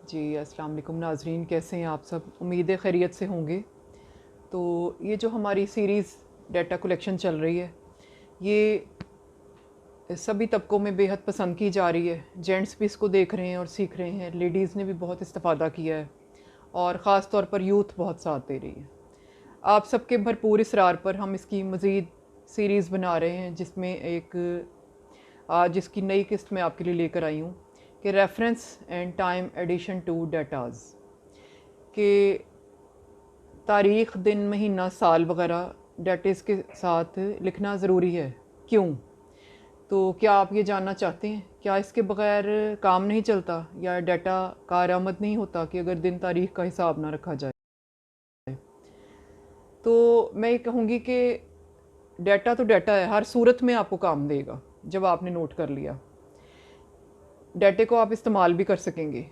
जी अस्सलाम वालेकुम नाजरीन, कैसे हैं आप सब? उम्मीद है खैरियत से होंगे। तो ये जो हमारी सीरीज़ डाटा कलेक्शन चल रही है, ये सभी तबकों में बेहद पसंद की जा रही है। जेंट्स भी इसको देख रहे हैं और सीख रहे हैं, लेडीज़ ने भी बहुत इस्तेफ़ादा किया है और ख़ास तौर पर यूथ बहुत साथ दे रही है। आप सबके भरपूर इसरार पर हम इसकी मज़ीद सीरीज़ बना रहे हैं, जिसमें एक आज इसकी नई किस्त मैं आपके लिए लेकर आई हूँ कि reference and time addition to dates के तारीख़, दिन, महीना, साल वगैरह डेटेज़ के साथ लिखना ज़रूरी है। क्यों? तो क्या आप ये जानना चाहते हैं, क्या इसके बग़ैर काम नहीं चलता या डाटा कारआमद नहीं होता कि अगर दिन तारीख़ का हिसाब ना रखा जाए? तो मैं ये कहूँगी कि डाटा तो डाटा है, हर सूरत में आपको काम देगा। जब आपने नोट कर लिया, डाटे को आप इस्तेमाल भी कर सकेंगे,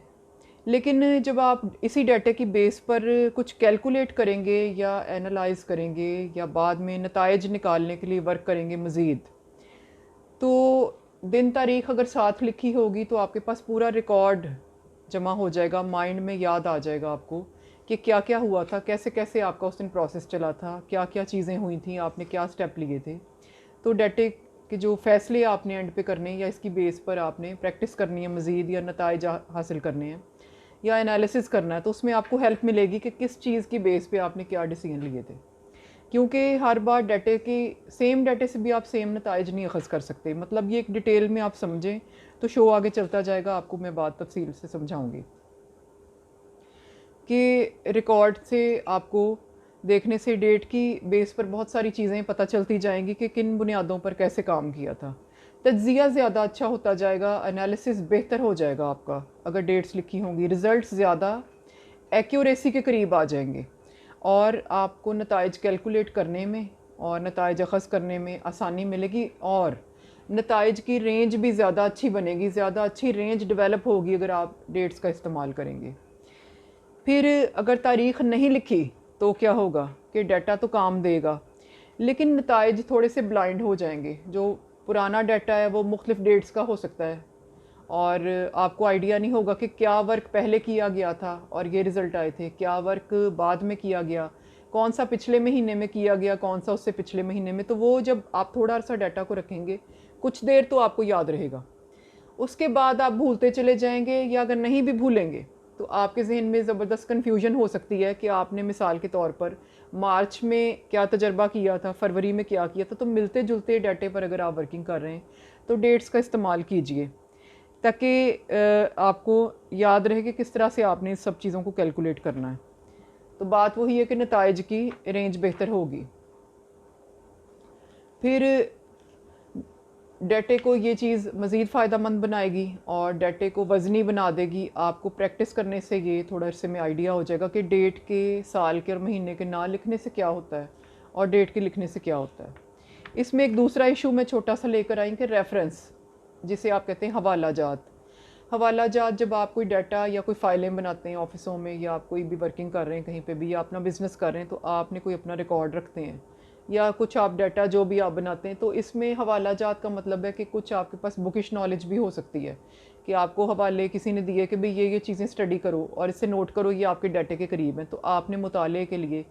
लेकिन जब आप इसी डाटे की बेस पर कुछ कैलकुलेट करेंगे या एनालाइज करेंगे या बाद में नताइज निकालने के लिए वर्क करेंगे मज़ीद, तो दिन तारीख़ अगर साथ लिखी होगी तो आपके पास पूरा रिकॉर्ड जमा हो जाएगा, माइंड में याद आ जाएगा आपको कि क्या क्या हुआ था, कैसे कैसे आपका उस दिन प्रोसेस चला था, क्या क्या चीज़ें हुई थी, आपने क्या स्टेप लिए थे। तो डाटे के जो फ़ैसले आपने एंड पे करने हैं या इसकी बेस पर आपने प्रैक्टिस करनी है मज़ीद या नताइज हासिल करने हैं या एनालिसिस करना है, तो उसमें आपको हेल्प मिलेगी कि किस चीज़ की बेस पे आपने क्या डिसीजन लिए थे। क्योंकि हर बार डाटे की सेम डाटे से भी आप सेम नताइज नहीं अखज़ कर सकते। मतलब ये एक डिटेल में आप समझें तो शो आगे चलता जाएगा, आपको मैं बात तफसील से समझाऊंगी कि रिकॉर्ड से आपको देखने से डेट की बेस पर बहुत सारी चीज़ें पता चलती जाएंगी कि किन बुनियादों पर कैसे काम किया था। तज्ज़िया ज़्यादा अच्छा होता जाएगा, एनालिसिस बेहतर हो जाएगा आपका अगर डेट्स लिखी होंगी, रिज़ल्ट ज़्यादा एक्यूरेसी के करीब आ जाएंगे और आपको नताइज कैलकुलेट करने में और नताइज अखज़ करने में आसानी मिलेगी और नताइज की रेंज भी ज़्यादा अच्छी बनेगी, ज़्यादा अच्छी रेंज डेवलप होगी अगर आप डेट्स का इस्तेमाल करेंगे। फिर अगर तारीख़ नहीं लिखी तो क्या होगा कि डाटा तो काम देगा, लेकिन नताइज थोड़े से ब्लाइंड हो जाएंगे। जो पुराना डाटा है वो मुख्तलिफ़ डेट्स का हो सकता है और आपको आइडिया नहीं होगा कि क्या वर्क पहले किया गया था और ये रिज़ल्ट आए थे, क्या वर्क बाद में किया गया, कौन सा पिछले महीने में किया गया, कौन सा उससे पिछले महीने में। तो वो जब आप थोड़ा सा डाटा को रखेंगे, कुछ देर तो आपको याद रहेगा, उसके बाद आप भूलते चले जाएंगे या अगर नहीं भी भूलेंगे तो आपके जहन में ज़बरदस्त कन्फ्यूजन हो सकती है कि आपने मिसाल के तौर पर मार्च में क्या तजर्बा किया था, फरवरी में क्या किया था। तो मिलते जुलते डाटे पर अगर आप वर्किंग कर रहे हैं तो डेट्स का इस्तेमाल कीजिए ताकि आपको याद रहे कि किस तरह से आपने इस सब चीज़ों को कैलकुलेट करना है। तो बात वही है कि नताइज की रेंज बेहतर होगी। फिर डाटे को ये चीज़ मज़ीद फ़ायदेमंद बनाएगी और डाटे को वज़नी बना देगी। आपको प्रैक्टिस करने से ये थोड़ा से में आइडिया हो जाएगा कि डेट के, साल के और महीने के ना लिखने से क्या होता है और डेट के लिखने से क्या होता है। इसमें एक दूसरा इशू मैं छोटा सा लेकर आई कि रेफरेंस, जिसे आप कहते हैं हवाला जात। हवाला जात, जब आप कोई डाटा या कोई फ़ाइलें बनाते हैं ऑफ़िसों में या आप कोई भी वर्किंग कर रहे हैं कहीं पे भी या अपना बिज़नेस कर रहे हैं, तो आपने कोई अपना रिकॉर्ड रखते हैं या कुछ आप डाटा जो भी आप बनाते हैं, तो इसमें हवाला जात का मतलब है कि कुछ आपके पास बुकिश नॉलेज भी हो सकती है कि आपको हवाले किसी ने दिए कि भाई ये चीज़ें स्टडी करो और इससे नोट करो, ये आपके डाटे के करीब हैं। तो आपने मुताले के लिए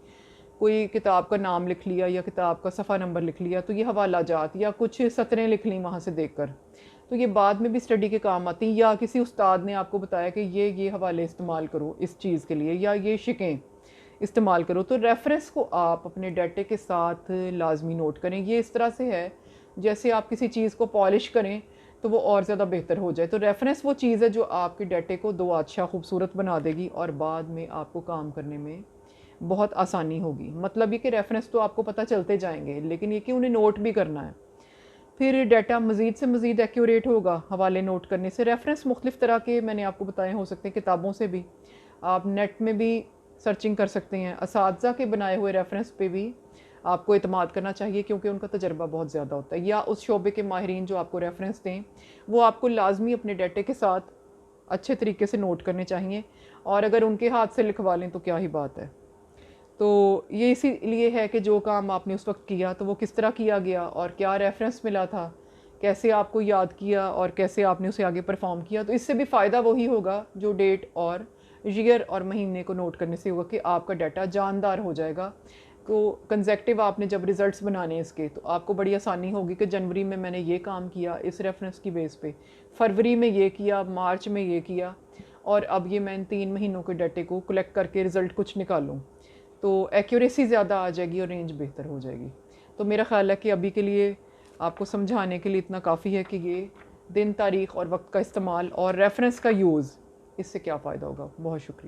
कोई किताब का नाम लिख लिया या किताब का सफ़ा नंबर लिख लिया, तो ये हवाला जात या कुछ सतरें लिख ली वहाँ से देखकर, तो ये बाद में भी स्टडी के काम आती हैं। या किसी उस्ताद ने आपको बताया कि ये हवाले इस्तेमाल करो इस चीज़ के लिए या ये शिकें इस्तेमाल करो। तो रेफरेंस को आप अपने डाटे के साथ लाजमी नोट करें। ये इस तरह से है जैसे आप किसी चीज़ को पॉलिश करें तो वो और ज़्यादा बेहतर हो जाए। तो रेफरेंस वो चीज़ है जो आपके डाटे को दो अच्छा खूबसूरत बना देगी और बाद में आपको काम करने में बहुत आसानी होगी। मतलब ये कि रेफरेंस तो आपको पता चलते जाएंगे, लेकिन ये कि उन्हें नोट भी करना है। फिर डाटा मज़ीद से मज़ीद एक्यूरेट होगा हवाले नोट करने से। रेफरेंस मुख्तलिफ़ तरह के मैंने आपको बताए हो सकते हैं, किताबों से भी, आप नेट में भी सर्चिंग कर सकते हैं। असातिज़ा के बनाए हुए रेफरेंस पे भी आपको इत्माद करना चाहिए क्योंकि उनका तजर्बा बहुत ज़्यादा होता है, या उस शोबे के माहिरीन जो आपको रेफरेंस दें वो आपको लाजमी अपने डाटे के साथ अच्छे तरीके से नोट करने चाहिए। और अगर उनके हाथ से लिखवा लें तो क्या ही बात है। तो ये इसीलिए है कि जो काम आपने उस वक्त किया तो वो किस तरह किया गया और क्या रेफरेंस मिला था, कैसे आपको याद किया और कैसे आपने उसे आगे परफॉर्म किया। तो इससे भी फ़ायदा वही होगा जो डेट और ईयर और महीने को नोट करने से होगा कि आपका डाटा जानदार हो जाएगा। को कंसेक्टिव आपने जब रिज़ल्ट्स बनाने इसके, तो आपको बड़ी आसानी होगी कि जनवरी में मैंने ये काम किया इस रेफरेंस की बेस पे, फरवरी में ये किया, मार्च में ये किया, और अब ये मैं इन 3 महीनों के डाटे को कलेक्ट करके रिज़ल्ट कुछ निकालूँ। तो एक्यूरेसी ज़्यादा आ जाएगी और रेंज बेहतर हो जाएगी। तो मेरा ख़्याल है कि अभी के लिए आपको समझाने के लिए इतना काफ़ी है कि ये दिन, तारीख़ और वक्त का इस्तेमाल और रेफरेंस का यूज़, इससे क्या फ़ायदा होगा। बहुत शुक्रिया।